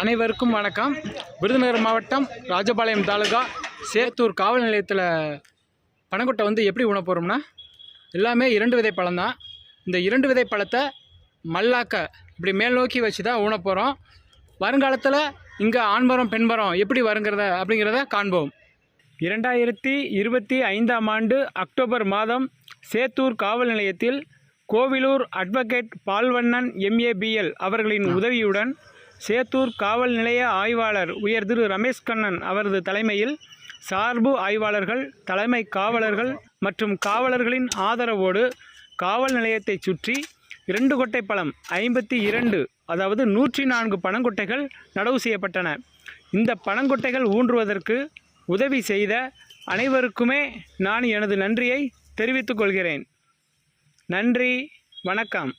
அனைவருக்கும் வணக்கம். விருதுநகர் மாவட்டம் ராஜபாளையம் தாலுகா சேத்தூர் காவல் நிலையத்தில் பனங்கொட்டை எப்படி உண போகிறோம்னா, எல்லாமே 2 விதை பழம் தான். இந்த 2 விதை பழத்தை மல்லாக்க இப்படி மேல் நோக்கி வச்சு தான் ஊன போகிறோம். வருங்காலத்தில் இங்கே ஆண்மரம் பெண்மரம் எப்படி அப்படிங்கிறத காண்போம். 2025ஆம் ஆண்டு அக்டோபர் மாதம் சேத்தூர் காவல் நிலையத்தில் கோவிலூர் அட்வொகேட் பால்வண்ணன் MABL அவர்களின் உதவியுடன் சேத்தூர் காவல் நிலைய ஆய்வாளர் உயர் திரு ரமேஷ் கண்ணன் அவரது தலைமையில் சார்பு ஆய்வாளர்கள், தலைமை காவலர்கள் மற்றும் காவலர்களின் ஆதரவோடு காவல் நிலையத்தை சுற்றி 2 கொட்டை பழம் 52, அதாவது 104 பனங்கொட்டைகள் நடவு செய்யப்பட்டன. இந்த பனங்கொட்டைகள் ஊன்றுவதற்கு உதவி செய்த அனைவருக்குமே நான் எனது நன்றியை தெரிவித்துக் கொள்கிறேன். நன்றி, வணக்கம்.